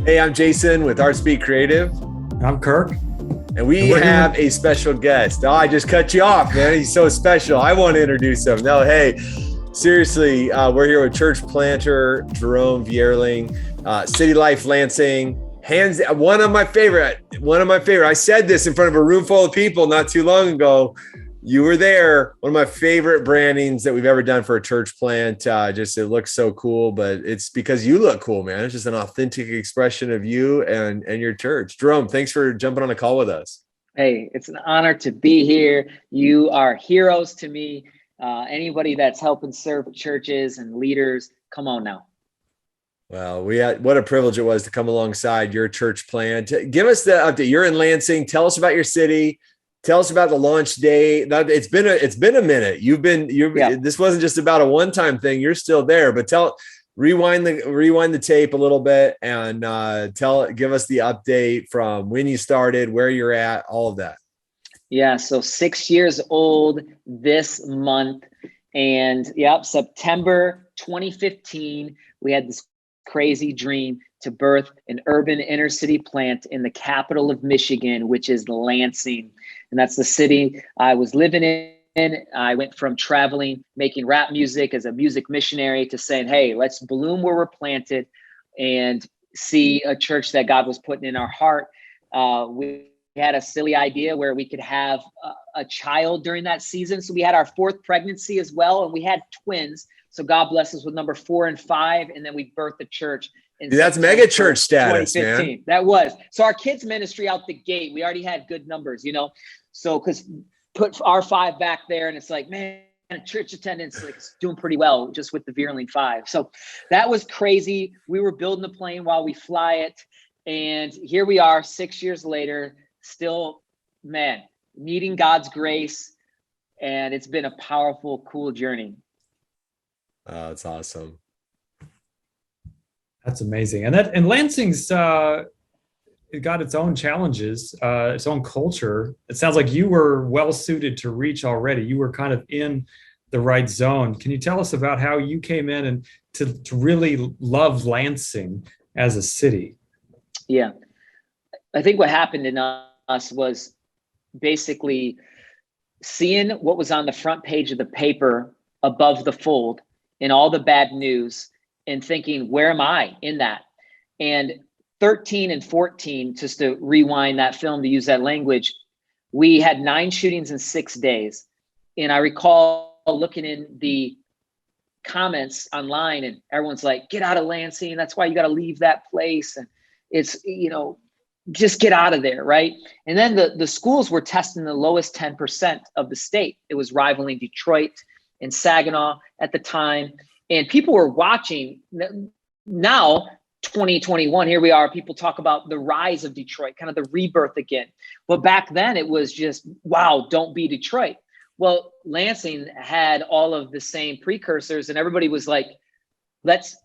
Hey, I'm Jason with ArtSpeak Creative. I'm Kirk. And we have a special guest. Oh, I just cut you off, man. He's so special. I want to introduce him. No, hey, seriously, we're here with church planter Jerome Vierling, City Life Lansing. One of my favorite. I said this in front of a room full of people not too long ago. You were there. One of my favorite brandings that we've ever done for a church plant. Just it looks so cool, but it's because you look cool, man. It's just an authentic expression of you and your church. Jerome, thanks for jumping on a call with us. Hey, it's an honor to be here. You are heroes to me. Anybody that's helping serve churches and leaders, come on now. Well, what a privilege it was to come alongside your church plant. Give us the update. You're in Lansing. Tell us about your city. Tell us about the launch day. It's been a minute. This wasn't just about a one-time thing. You're still there, but rewind the tape a little bit and give us the update from when you started, where you're at, all of that. Yeah, so 6 years old this month, and September 2015, we had this crazy dream to birth an urban inner city plant in the capital of Michigan, which is Lansing. And that's the city I was living in. I went from traveling, making rap music as a music missionary to saying, hey, let's bloom where we're planted and see a church that God was putting in our heart. We had a silly idea where we could have a child during that season. So we had our fourth pregnancy as well. And we had twins. So God bless us with number 4 and 5. And then we birthed the church. That's mega church status, man. That was. So our kids ministry out the gate, we already had good numbers, So because put our 5 back there and it's like, man, church attendance like doing pretty well just with the Vierling 5. So that was crazy. We were building the plane while we fly it. And here we are 6 years later, still, man, needing God's grace. And it's been a powerful, cool journey. Oh, that's awesome. That's amazing. And Lansing's it got its own challenges, its own culture. It sounds like you were well suited to reach already. You were kind of in the right zone. Can you tell us about how you came in and to really love Lansing as a city? Yeah. I think what happened in us was basically seeing what was on the front page of the paper above the fold and all the bad news and thinking, where am I in that? And 13 and 14, just to rewind that film, to use that language, we had 9 shootings in 6 days. And I recall looking in the comments online and everyone's like, get out of Lansing. That's why you got to leave that place. And it's, just get out of there, right? And then the schools were testing the lowest 10% of the state. It was rivaling Detroit and Saginaw at the time. And people were watching. Now, 2021, here we are. People talk about the rise of Detroit, kind of the rebirth again. But back then it was just, wow, don't be Detroit. Well, Lansing had all of the same precursors and everybody was like, let's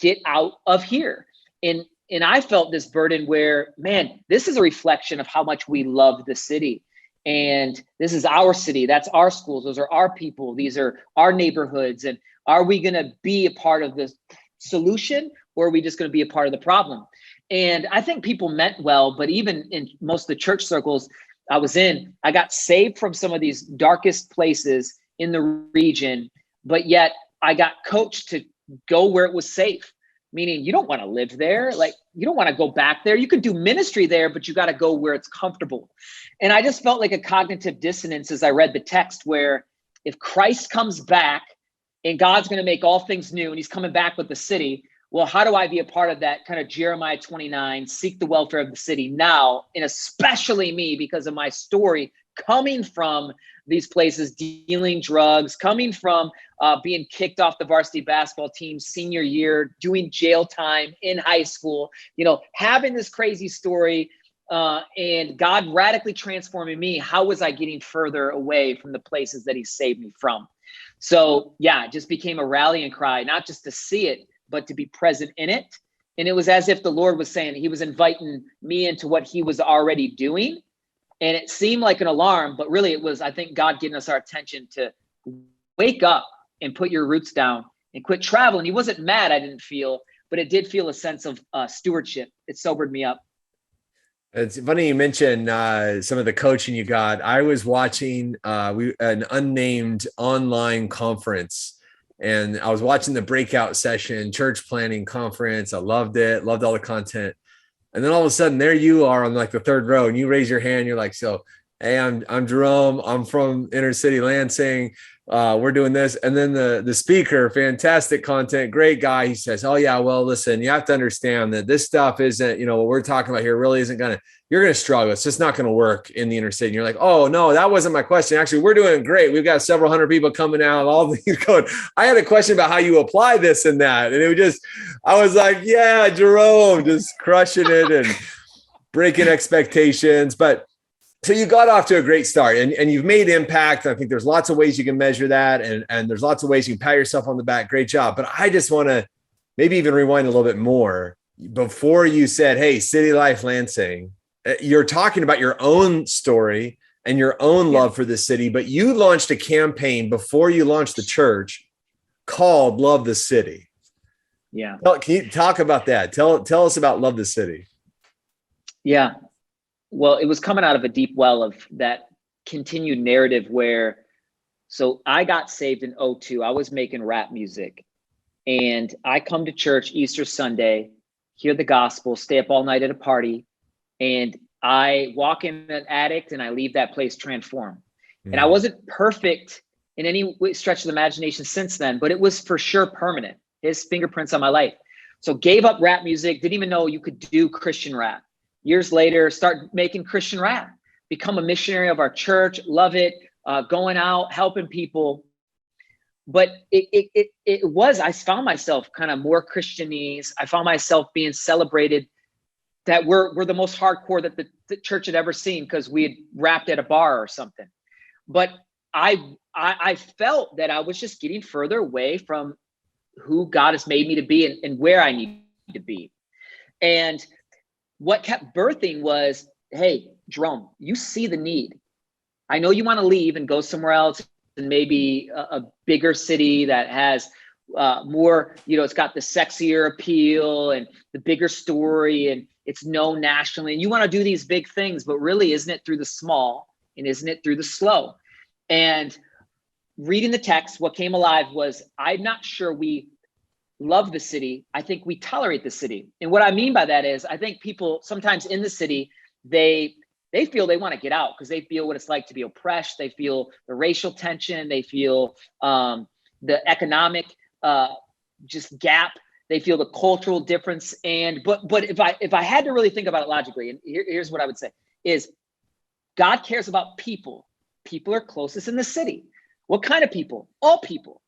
get out of here. And I felt this burden where, man, this is a reflection of how much we love the city. And this is our city. That's our schools. Those are our people. These are our neighborhoods. And are we going to be a part of the solution or are we just going to be a part of the problem? And I think people meant well, but even in most of the church circles I was in, I got saved from some of these darkest places in the region, but yet I got coached to go where it was safe. Meaning you don't want to live there. Like you don't want to go back there. You could do ministry there, but you got to go where it's comfortable. And I just felt like a cognitive dissonance as I read the text where if Christ comes back and God's going to make all things new and he's coming back with the city, well, how do I be a part of that kind of Jeremiah 29, seek the welfare of the city now, and especially me because of my story coming from these places, dealing drugs, coming from being kicked off the varsity basketball team senior year, doing jail time in high school, having this crazy story and God radically transforming me. How was I getting further away from the places that he saved me from? So yeah, it just became a rallying cry, not just to see it, but to be present in it. And it was as if the Lord was saying, he was inviting me into what he was already doing. And it seemed like an alarm, but really it was, I think, God getting us our attention to wake up and put your roots down and quit traveling. He wasn't mad, I didn't feel, but it did feel a sense of stewardship. it sobered me up. It's funny you mentioned some of the coaching you got. I was watching an unnamed online conference, and I was watching the breakout session, church planning conference. I loved it, loved all the content. And then all of a sudden, there you are on like the third row, and you raise your hand. You're like, "So, hey, I'm Jerome. I'm from Inner City Lansing. We're doing this." And then the speaker, fantastic content, great guy. He says, "Oh yeah, well, listen, you have to understand that this stuff isn't, what we're talking about here really isn't you're gonna struggle. It's just not gonna work in the inner city." And you're like, "Oh no, that wasn't my question. Actually, we're doing great. We've got several hundred people coming out. All the going. I had a question about how you apply this and that." And I was like, "Yeah, Jerome, just crushing it and breaking expectations." But so you got off to a great start, and you've made impact. I think there's lots of ways you can measure that, and there's lots of ways you can pat yourself on the back. Great job. But I just want to maybe even rewind a little bit more. Before you said, "Hey, City Life Lansing," you're talking about your own story and your own love for the city, but you launched a campaign before you launched the church called Love the City. Yeah. Can you talk about that? Tell us about Love the City. Yeah. Well, it was coming out of a deep well of that continued narrative so I got saved in 2002. I was making rap music, and I come to church Easter Sunday, hear the gospel, stay up all night at a party, and I walk in an addict and I leave that place transformed. And I wasn't perfect in any stretch of the imagination since then, but it was for sure permanent. His fingerprints on my life. So gave up rap music, didn't even know you could do Christian rap. Years later, start making Christian rap, become a missionary of our church, love it, going out, helping people. But I found myself kind of more Christianese. I found myself being celebrated that we're the most hardcore that the church had ever seen because we had rapped at a bar or something. But I felt that I was just getting further away from who God has made me to be and where I need to be. And what kept birthing was, "Hey, Jerome, you see the need. I know you want to leave and go somewhere else, and maybe a bigger city that has more, it's got the sexier appeal and the bigger story, and it's known nationally. And you want to do these big things, but really, isn't it through the small and isn't it through the slow?" And reading the text, what came alive was, I'm not sure we love the city. I think we tolerate the city. And what I mean by that is, I think people sometimes in the city, they feel they want to get out because they feel what it's like to be oppressed. They feel the racial tension. They feel the economic just gap. They feel the cultural difference. But if I had to really think about it logically, and here's what I would say is, God cares about people. People are closest in the city. What kind of people? All people.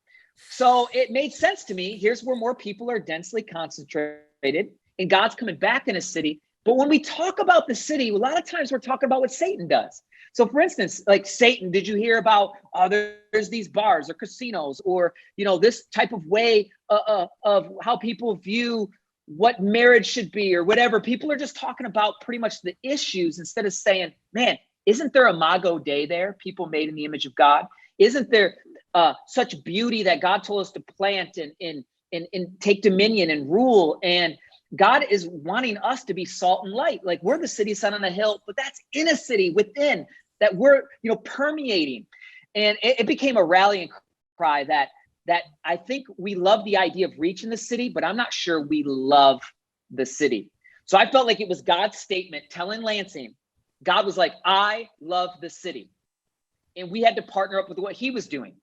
So it made sense to me. Here's where more people are densely concentrated, and God's coming back in a city. But when we talk about the city, a lot of times we're talking about what Satan does. So for instance, like Satan, did you hear about there's these bars or casinos or, this type of way of how people view what marriage should be or whatever? People are just talking about pretty much the issues instead of saying, man, isn't there a Imago Dei there? People made in the image of God. Isn't there such beauty that God told us to plant and take dominion and rule? And God is wanting us to be salt and light. Like, we're the city set on a hill, but that's in a city within that we're, permeating. And it became a rallying cry that I think we love the idea of reaching the city, but I'm not sure we love the city. So I felt like it was God's statement telling Lansing, God was like, I love the city. And we had to partner up with what he was doing.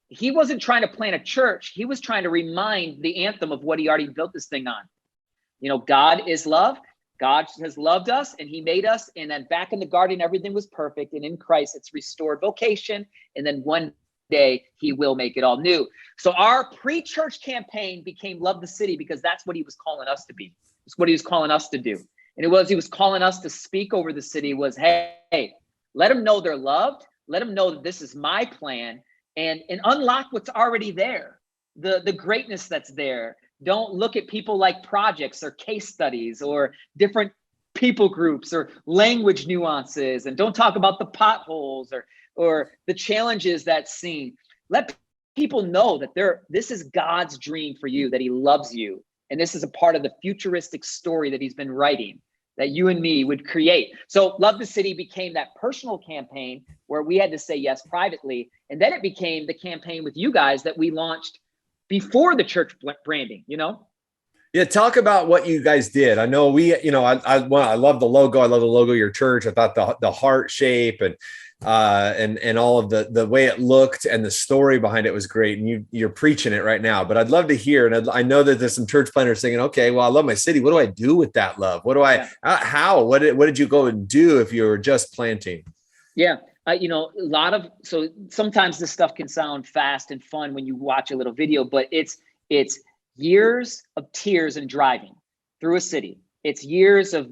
He wasn't trying to plant a church. He was trying to remind the anthem of what he already built this thing on. God is love. God has loved us and he made us. And then back in the garden, everything was perfect. And in Christ, it's restored vocation. And then one day he will make it all new. So our pre-church campaign became Love the City because that's what he was calling us to be. It's what he was calling us to do. And he was calling us to speak over the city was, hey, let them know they're loved. Let them know that this is my plan and unlock what's already there. The greatness that's there. Don't look at people like projects or case studies or different people groups or language nuances. And don't talk about the potholes or the challenges that's seen. Let people know that this is God's dream for you, that he loves you And this is a part of the futuristic story that he's been writing that you and me would create. So Love the City became that personal campaign where we had to say yes privately. And then it became the campaign with you guys that we launched before the church branding, you know? Yeah, talk about what you guys did. I know I love the logo. I love the logo of your church. I thought the heart shape and all of the way it looked and the story behind it was great. And you're preaching it right now. But I'd love to hear. And I know that there's some church planners thinking, okay, well, I love my city. What do I do with that love? What did you go and do if you were just planting? Yeah. So sometimes this stuff can sound fast and fun when you watch a little video, but it's years of tears and driving through a city. It's years of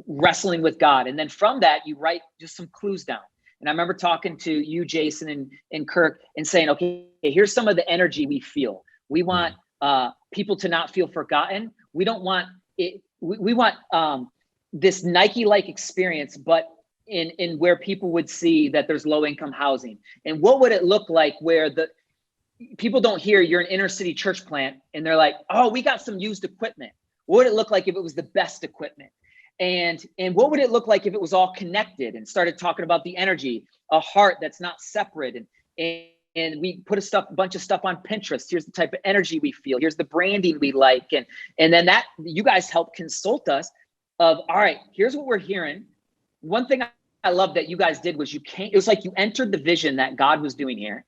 wrestling with God. And then from that, you write just some clues down. And I remember talking to you, Jason and Kirk, and saying, okay, here's some of the energy we feel. We want people to not feel forgotten. We don't want it. We want this Nike-like experience, but in where people would see that there's low-income housing. And what would it look like where people don't hear you're an inner city church plant and they're like, oh, we got some used equipment. What would it look like if it was the best equipment? And what would it look like if it was all connected and started talking about the energy, a heart that's not separate? And we put a bunch of stuff on Pinterest. Here's the type of energy we feel. Here's the branding we like. And then that you guys help consult us of, all right, here's what we're hearing. One thing I love that you guys did was it was like you entered the vision that God was doing here.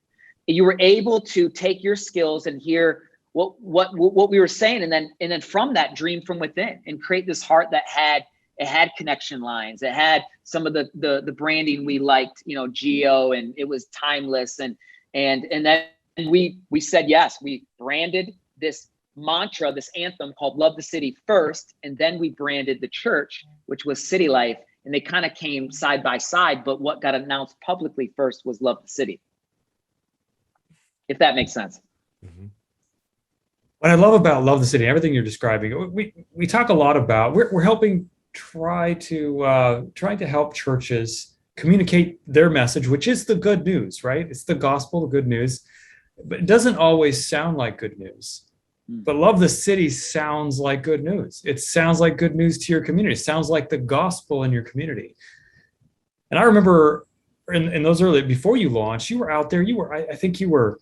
You were able to take your skills and hear what we were saying, and then from that dream from within and create this heart that had connection lines. It had some of the branding we liked, geo, and it was timeless. And then we said yes. We branded this mantra, this anthem called Love the City first, and then we branded the church, which was City Life, and they kind of came side by side. But what got announced publicly first was Love the City. If that makes sense. Mm-hmm. What I love about Love the City, everything you're describing, we talk a lot about, we're helping trying to help churches communicate their message, which is the good news, right? It's the gospel, the good news, but it doesn't always sound like good news. But Love the City sounds like good news. It sounds like good news to your community. It sounds like the gospel in your community. And I remember in those early, before you launched, you were out there, I think you were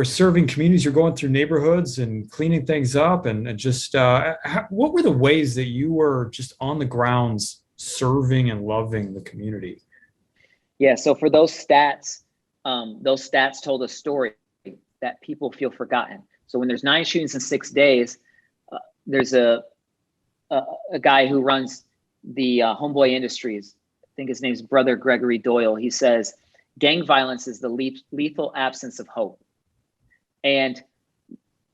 serving communities. You're going through neighborhoods and cleaning things up, and just what were the ways that you were just on the grounds serving and loving the community? Yeah. So for those stats told a story that people feel forgotten. So when there's 9 shootings in 6 days, there's a guy who runs the Homeboy Industries. I think his name's Brother Gregory Doyle. He says, gang violence is the lethal absence of hope. And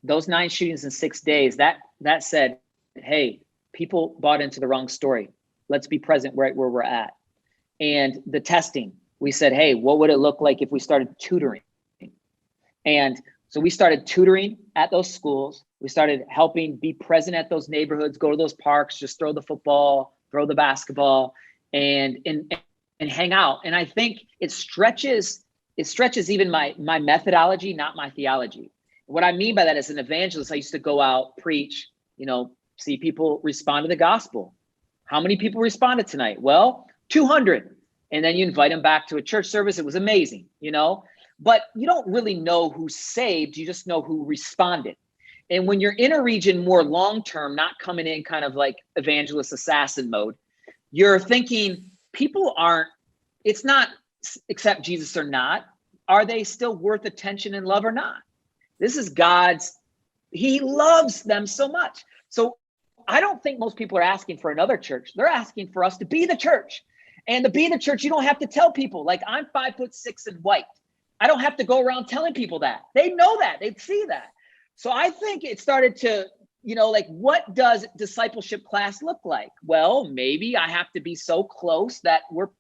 those 9 shootings in 6 days, that said, hey, people bought into the wrong story. Let's be present right where we're at. And the testing, we said, hey, what would it look like if we started tutoring? And so we started tutoring at those schools. We started helping be present at those neighborhoods, go to those parks, just throw the football, throw the basketball, and hang out. And I think it stretches even my methodology, not my theology. What I mean by that, as an evangelist, I used to go out, preach, see people respond to the gospel. How many people responded tonight? Well, 200. And then you invite them back to a church service. It was amazing, but you don't really know who's saved. You just know who responded. And when you're in a region more long-term, not coming in kind of like evangelist assassin mode, you're thinking it's not accept Jesus or not. Are they still worth attention and love or not? This is he loves them so much. So I don't think most people are asking for another church. They're asking for us to be the church. And to be the church, you don't have to tell people, like, I'm 5'6" and white. I don't have to go around telling people that. They know that. They see that. So I think it started to, what does discipleship class look like? Well, maybe I have to be so close that we're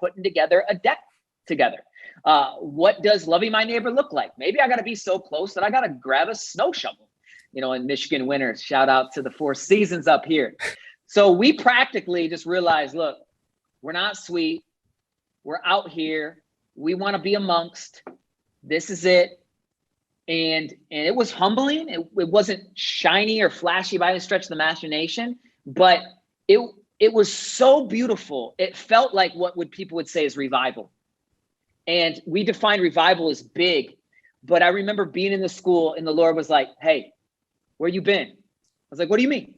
putting together a deck together. What does loving my neighbor look like? Maybe I got to be so close that I got to grab a snow shovel, in Michigan winters. Shout out to the 4 seasons up here. So we practically just realized, look, we're not sweet. We're out here. We want to be amongst. This is it. it was humbling. It wasn't shiny or flashy by any stretch of the imagination, but it was so beautiful. It felt like what people would say is revival. And we define revival as big, but I remember being in the school and the Lord was like, "Hey, where you been?" I was like, "What do you mean?"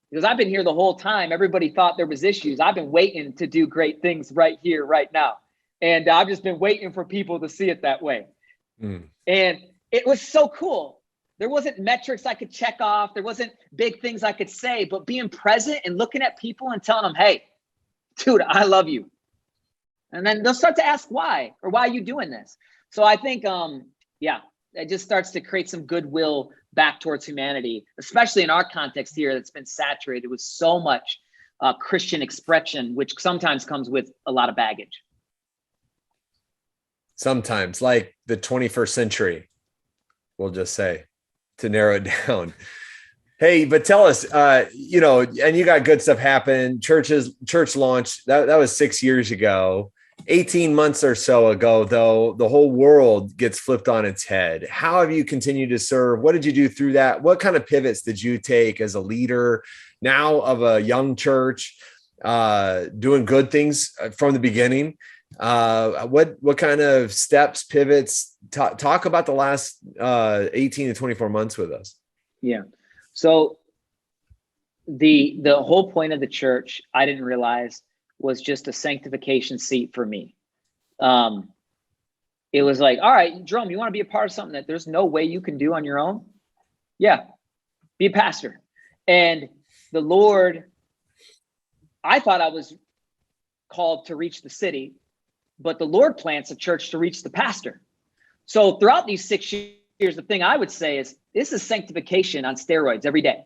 Because I've been here the whole time. Everybody thought there was issues. I've been waiting to do great things right here, right now. And I've just been waiting for people to see it that way. And it was so cool. There wasn't metrics I could check off. There wasn't big things I could say, but being present and looking at people and telling them, "Hey, dude, I love you." And then they'll start to ask why, or why are you doing this? So I think, it just starts to create some goodwill back towards humanity, especially in our context here that's been saturated with so much Christian expression, which sometimes comes with a lot of baggage. Sometimes, like the 21st century, we'll just say, to narrow it down. Hey, but tell us, and you got good stuff happen. Church launch, that was 6 years ago. 18 months or so ago, though, the whole world gets flipped on its head. How have you continued to serve? What did you do through that? What kind of pivots did you take as a leader now of a young church, doing good things from the beginning? What kind of steps, pivots? Talk about the last 18 to 24 months with us. Yeah. So the whole point of the church, I didn't realize, was just a sanctification seat for me. It was like, all right, Jerome, you want to be a part of something that there's no way you can do on your own? Yeah, be a pastor. And the Lord, I thought I was called to reach the city, but the Lord plants a church to reach the pastor. So throughout these 6 years, the thing I would say is this is sanctification on steroids every day.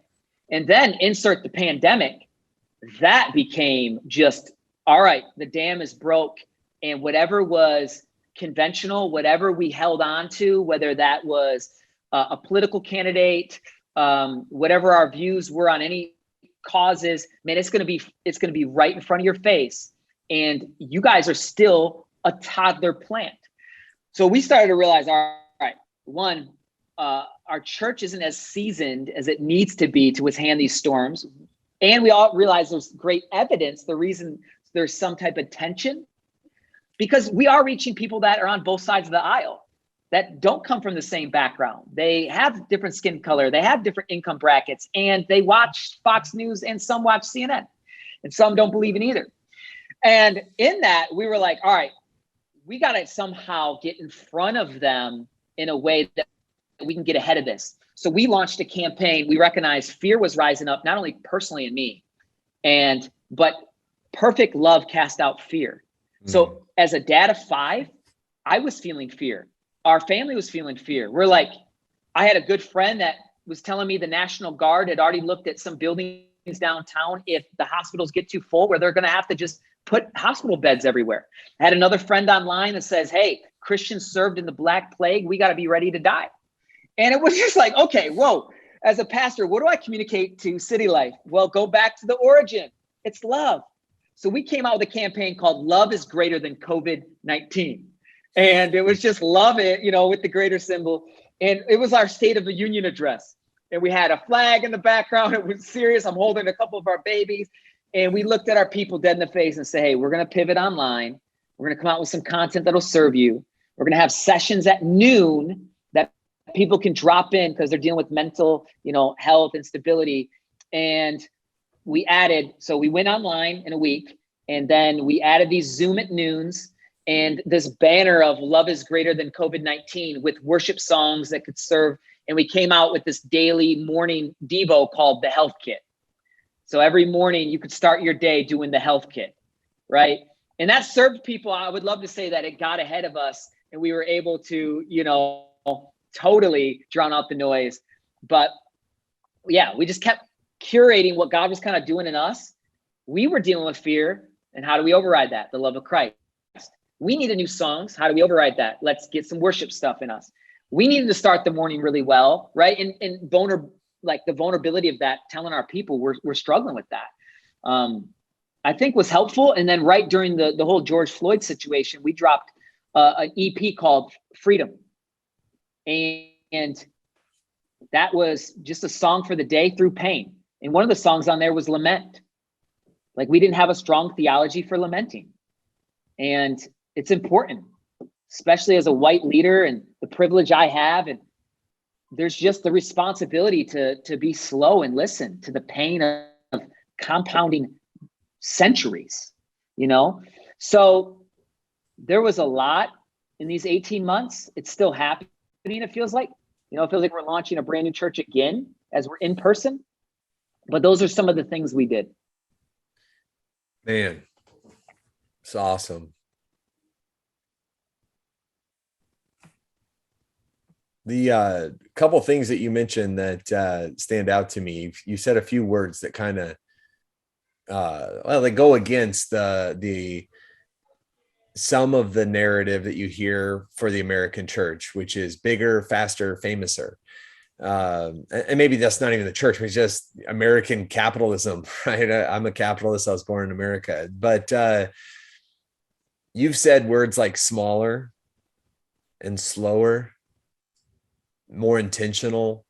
And then insert the pandemic, that became just, all right, the dam is broke, and whatever was conventional, whatever we held on to, whether that was a political candidate, whatever our views were on any causes, man, it's going to be right in front of your face. And you guys are still a toddler plant. So we started to realize, all right, one, our church isn't as seasoned as it needs to be to withstand these storms. And we all realize there's great evidence, the reason there's some type of tension, because we are reaching people that are on both sides of the aisle that don't come from the same background. They have different skin color, they have different income brackets, and they watch Fox News, and some watch CNN, and some don't believe in either. And in that, we were like, all right, we got to somehow get in front of them in a way that we can get ahead of this. So we launched a campaign. We recognized fear was rising up, not only personally in me, but perfect love cast out fear. So as a dad of 5, I was feeling fear. Our family was feeling fear. We're like, I had a good friend that was telling me the National Guard had already looked at some buildings downtown. If the hospitals get too full, where they're going to have to just put hospital beds everywhere. I had another friend online that says, hey, Christians served in the Black Plague. We got to be ready to die. And it was just like, okay, whoa, as a pastor, what do I communicate to City Life? Well, go back to the origin. It's love. So we came out with a campaign called Love is Greater Than COVID-19. And it was just love it, with the greater symbol. And it was our State of the Union address. And we had a flag in the background. It was serious. I'm holding a couple of our babies. And we looked at our people dead in the face and say, hey, we're going to pivot online. We're going to come out with some content that'll serve you. We're going to have sessions at noon that people can drop in because they're dealing with mental, health and stability. And we went online in a week, and then we added these Zoom at noons and this banner of love is greater than COVID-19 with worship songs that could serve. And we came out with this daily morning Devo called the Health Kit. So every morning you could start your day doing the Health Kit, right? And that served people. I would love to say that it got ahead of us and we were able to, totally drown out the noise. But yeah, we just kept curating what God was kind of doing in us. We were dealing with fear. And how do we override that? The love of Christ. We needed new songs. How do we override that? Let's get some worship stuff in us. We needed to start the morning really well, right? And the vulnerability of that, telling our people we're struggling with that, I think was helpful. And then right during the whole George Floyd situation, we dropped an EP called Freedom. And that was just a song for the day through pain. And one of the songs on there was lament. Like, we didn't have a strong theology for lamenting. And it's important, especially as a white leader and the privilege I have. And there's just the responsibility to be slow and listen to the pain of compounding centuries, you know? So there was a lot in these 18 months. It's still happening, it feels like. You know, it feels like we're launching a brand new church again as we're in person. But those are some of the things we did. Man, it's awesome. The couple things that you mentioned that stand out to me. You said a few words that kind of they go against the some of the narrative that you hear for the American church, which is bigger, faster, famouser. And maybe that's not even the church, it's just American capitalism, right? I'm a capitalist. I was born in America, but you've said words like smaller and slower, more intentional.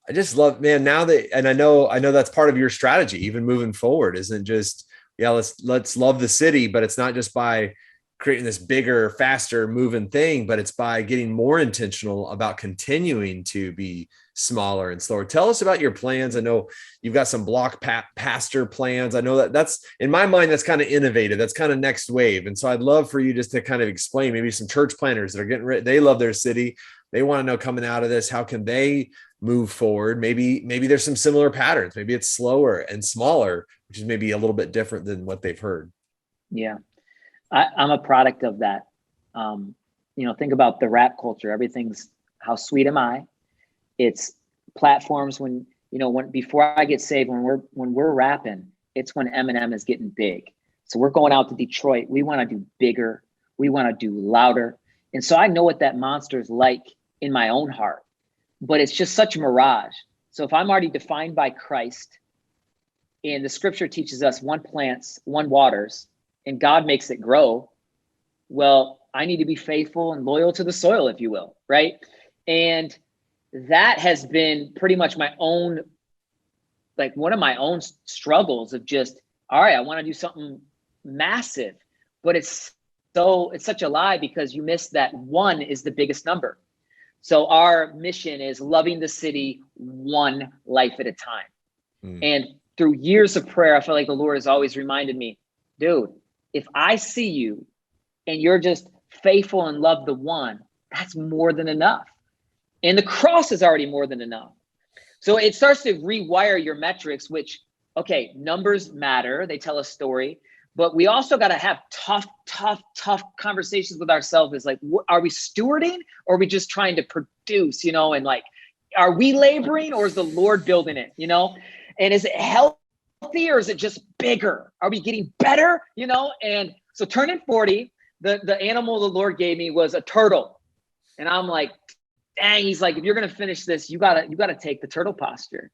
I just love, man, now that, and I know that's part of your strategy, even moving forward, isn't just, yeah, let's love the city, but it's not just by creating this bigger, faster moving thing, but it's by getting more intentional about continuing to be smaller and slower. Tell us about your plans. I know you've got some block pastor plans. I know that's, in my mind, that's kind of innovative. That's kind of next wave. And so I'd love for you just to kind of explain, maybe some church planners that are getting ready. They love their city. They want to know, coming out of this, how can they move forward? Maybe there's some similar patterns. Maybe it's slower and smaller, which is maybe a little bit different than what they've heard. Yeah. I'm a product of that. Think about the rap culture. Everything's how sweet am I? It's platforms when before I get saved, when we're rapping, it's when Eminem is getting big. So we're going out to Detroit. We want to do bigger. We want to do louder. And so I know what that monster is like in my own heart, but it's just such a mirage. So if I'm already defined by Christ, and the scripture teaches us one plants, one waters, and God makes it grow, well, I need to be faithful and loyal to the soil, if you will, right? And that has been pretty much my own, like one of my own struggles of just, all right, I want to do something massive, but it's such a lie, because you miss that one is the biggest number. So our mission is loving the city one life at a time. And through years of prayer, I feel like the Lord has always reminded me, dude, if I see you and you're just faithful and love the one, that's more than enough. And the cross is already more than enough. So it starts to rewire your metrics, which, okay, numbers matter. They tell a story, but we also got to have tough conversations with ourselves. Is like, are we stewarding, or are we just trying to produce, and like, are we laboring, or is the Lord building it, and is it healthy, or is it just bigger? Are we getting better, And so turning 40, the animal the Lord gave me was a turtle. And I'm like, dang, he's like, if you're going to finish this, you gotta take the turtle posture,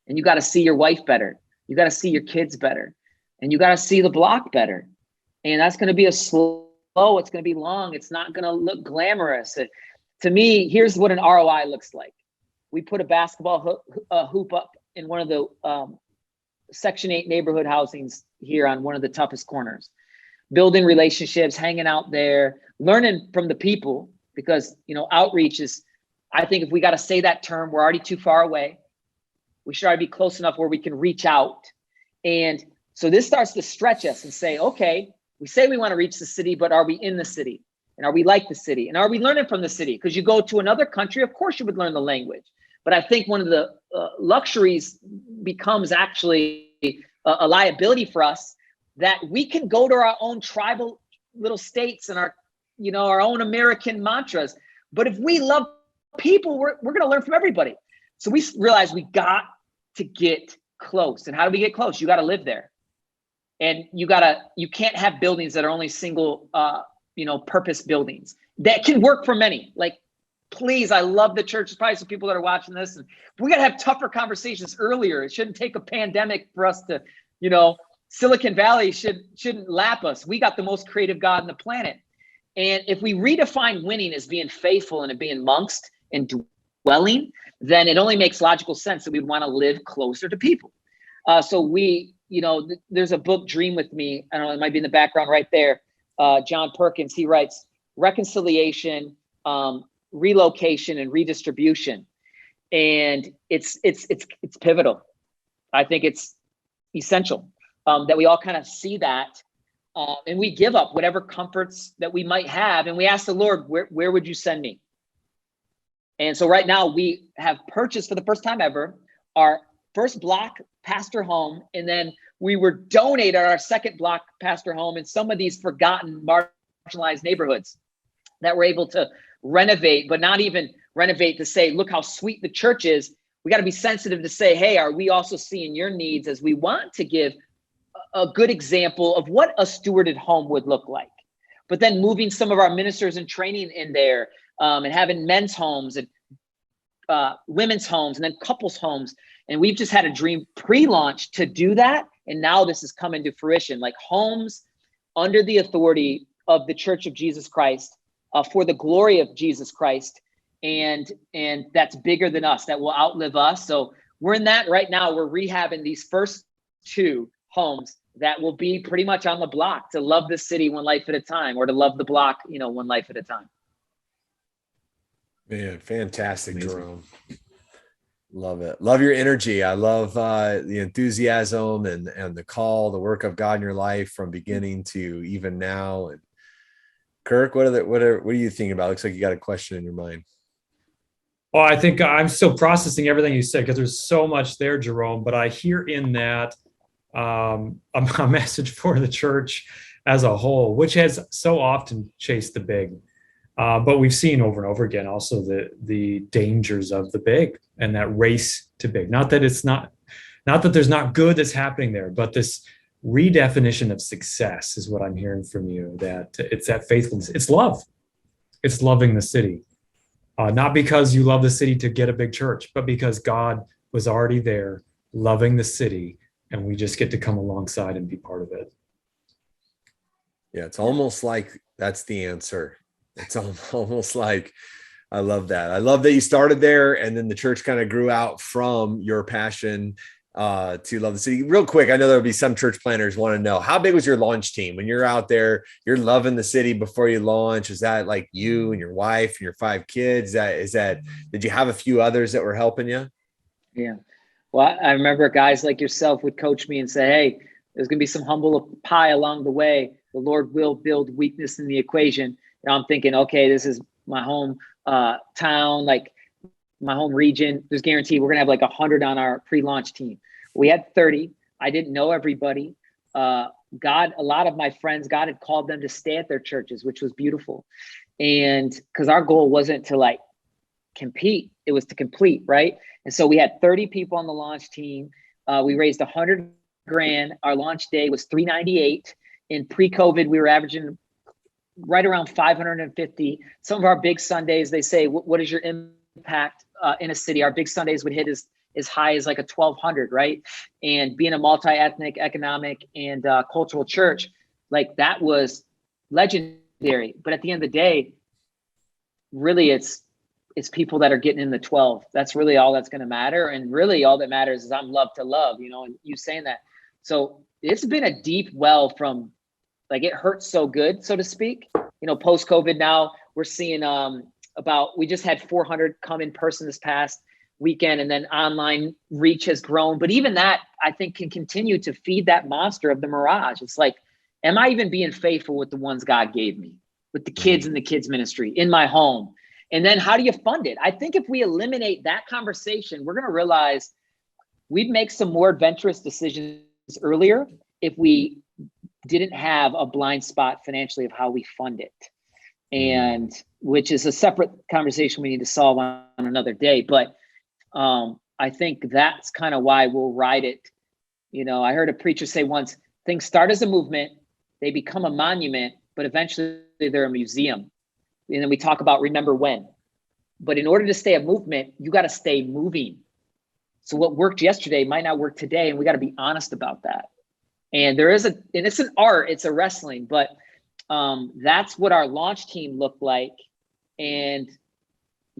and you got to see your wife better. You got to see your kids better, and you got to see the block better. And that's going to be a slow, it's going to be long. It's not going to look glamorous. To me, here's what an ROI looks like. We put a basketball hoop up in one of the Section 8 neighborhood housings here on one of the toughest corners, building relationships, hanging out there, learning from the people, because, outreach is, I think if we got to say that term, we're already too far away. We should already be close enough where we can reach out. And so this starts to stretch us and say, okay, we say we want to reach the city, but are we in the city? And are we like the city? And are we learning from the city? Because you go to another country, of course you would learn the language. But I think one of the luxuries becomes actually a liability for us, that we can go to our own tribal little states and our own American mantras. But if we love people, we're going to learn from everybody. So we realize we got to get close. And how do we get close? You got to live there. And you can't have buildings that are only single, purpose buildings. That can work for many. Like, please, I love the church. There's probably some people that are watching this, and we got to have tougher conversations earlier. It shouldn't take a pandemic for us to, Silicon Valley shouldn't lap us. We got the most creative God on the planet. And if we redefine winning as being faithful and being amongst and dwelling, then it only makes logical sense that we want to live closer to people. So we, there's a book, Dream With Me. I don't know, it might be in the background right there. John Perkins, he writes reconciliation, relocation, and redistribution. And it's pivotal. I think it's essential that we all kind of see that. And we give up whatever comforts that we might have. And we ask the Lord, where would you send me? And so right now we have purchased for the first time ever our first block pastor home. And then we were donated our second block pastor home in some of these forgotten, marginalized neighborhoods that we're able to renovate, but not even renovate to say, look how sweet the church is. We got to be sensitive to say, hey, are we also seeing your needs, as we want to give a good example of what a stewarded home would look like. But then moving some of our ministers and training in there, and having men's homes and women's homes and then couples homes. And we've just had a dream pre-launch to do that. And now this is coming to fruition, like homes under the authority of the Church of Jesus Christ, for the glory of Jesus Christ. And that's bigger than us, that will outlive us. So we're in that right now. We're rehabbing these first two homes that will be pretty much on the block to love the city one life at a time, or to love the block, one life at a time. Man, fantastic, amazing. Jerome. Love it. Love your energy. I love the enthusiasm and the call, the work of God in your life from beginning to even now. And Kirk, what are you thinking about? Looks like you got a question in your mind. Well, I think I'm still processing everything you said, because there's so much there, Jerome. But I hear in that a message for the church as a whole, which has so often chased the big. But we've seen over and over again also the dangers of the big and that race to big. Not that there's not good that's happening there, but this redefinition of success is what I'm hearing from you, that it's that faithfulness. It's love. It's loving the city. Not because you love the city to get a big church, but because God was already there loving the city, and we just get to come alongside and be part of it. Yeah, it's almost like that's the answer. It's almost like, I love that. I love that you started there, and then the church kind of grew out from your passion to love the city. Real quick, I know there'll be some church planners want to know, how big was your launch team? When you're out there, you're loving the city before you launch. Is that like you and your wife and your 5 kids? Is that did you have a few others that were helping you? Yeah. Well, I remember guys like yourself would coach me and say, hey, there's going to be some humble pie along the way. The Lord will build weakness in the equation. And I'm thinking, okay, this is my home town, like my home region. There's guaranteed we're going to have like 100 on our pre-launch team. We had 30. I didn't know everybody. A lot of my friends, God had called them to stay at their churches, which was beautiful. And because our goal wasn't to like compete, it was to complete, right? And so we had 30 people on the launch team. We raised $100,000. Our launch day was $398. In pre-COVID, we were averaging right around 550. Some of our big Sundays, they say, what is your impact in a city? Our big Sundays would hit as high as like a 1,200, right? And being a multi-ethnic, economic, and cultural church, like that was legendary. But at the end of the day, really it's people that are getting in the 12. That's really all that's going to matter. And really all that matters is I'm love to love, and you saying that. So it's been a deep well from, like, it hurts so good, so to speak. Post COVID now we're seeing we just had 400 come in person this past weekend, and then online reach has grown. But even that, I think, can continue to feed that monster of the mirage. It's like, am I even being faithful with the ones God gave me, with the kids in the kids ministry, in my home? And then how do you fund it? I think if we eliminate that conversation, we're going to realize we'd make some more adventurous decisions earlier if we didn't have a blind spot financially of how we fund it. And which is a separate conversation we need to solve on another day. But I think that's kind of why we'll ride it. I heard a preacher say once, things start as a movement, they become a monument, but eventually they're a museum. And then we talk about remember when. But in order to stay a movement, you got to stay moving. So what worked yesterday might not work today, and we got to be honest about that. And and it's an art, it's a wrestling, but that's what our launch team looked like. And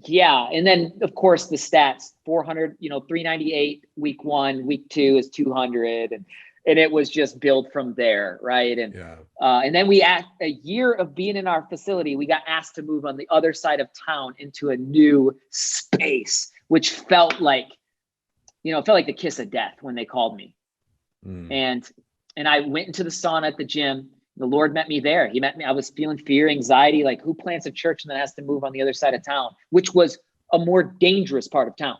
Yeah. And then of course the stats, 400, 398 week 1, week 2 is 200. And it was just built from there. Right. And then we, at a year of being in our facility, we got asked to move on the other side of town into a new space, which felt like the kiss of death when they called me. And I went into the sauna at the gym. The Lord met me there. He met me. I was feeling fear, anxiety, like who plants a church and then has to move on the other side of town, which was a more dangerous part of town.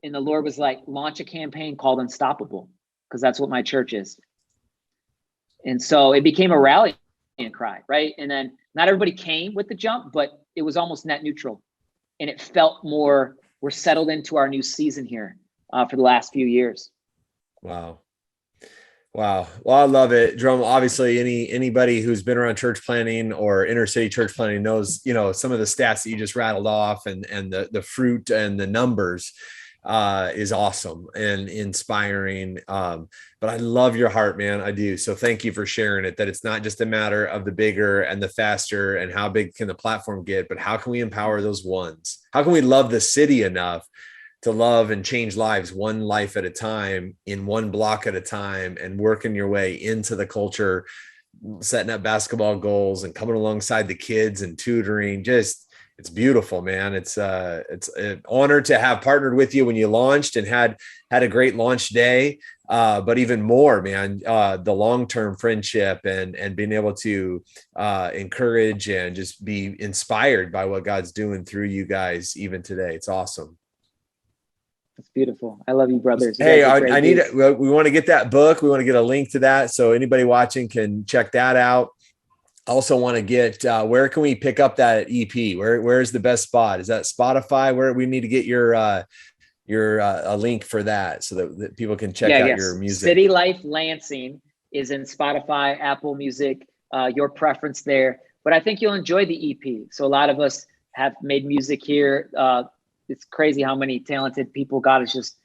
And the Lord was like, launch a campaign called Unstoppable, because that's what my church is. And so it became a rallying cry, right? And then not everybody came with the jump, but it was almost net neutral. And it felt more, we're settled into our new season here for the last few years. Wow. Well, I love it. Jerome, obviously anybody who's been around church planning or inner city church planning knows, some of the stats that you just rattled off and the fruit and the numbers is awesome and inspiring. But I love your heart, man. I do. So thank you for sharing it, that it's not just a matter of the bigger and the faster and how big can the platform get, but how can we empower those ones? How can we love the city enough to love and change lives one life at a time, in one block at a time, and working your way into the culture, setting up basketball goals and coming alongside the kids and tutoring. Just, it's beautiful, man. It's an honor to have partnered with you when you launched and had a great launch day. But even more, man, the long-term friendship and being able to encourage and just be inspired by what God's doing through you guys even today. It's awesome. It's beautiful. I love you, brothers. Hey, I need it. We want to get that book. We want to get a link to that, so anybody watching can check that out. I also want to get, where can we pick up that EP? Where's the best spot? Is that Spotify? Where we need to get your a link for that so that people can check out your music? City Life Lansing is in Spotify, Apple Music, your preference there. But I think you'll enjoy the EP. So a lot of us have made music here. It's crazy how many talented people God has just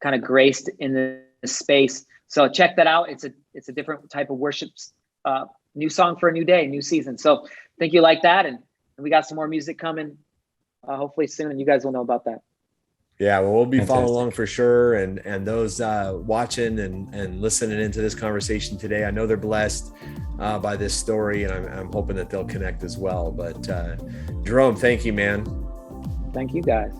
kind of graced in the space. So check that out. It's a different type of worship, new song for a new day, new season. So I think you like that. And we got some more music coming hopefully soon. And you guys will know about that. Yeah, well, we'll be following along for sure. And those watching and listening into this conversation today, I know they're blessed by this story, and I'm hoping that they'll connect as well. But Jerome, thank you, man. Thank you, guys.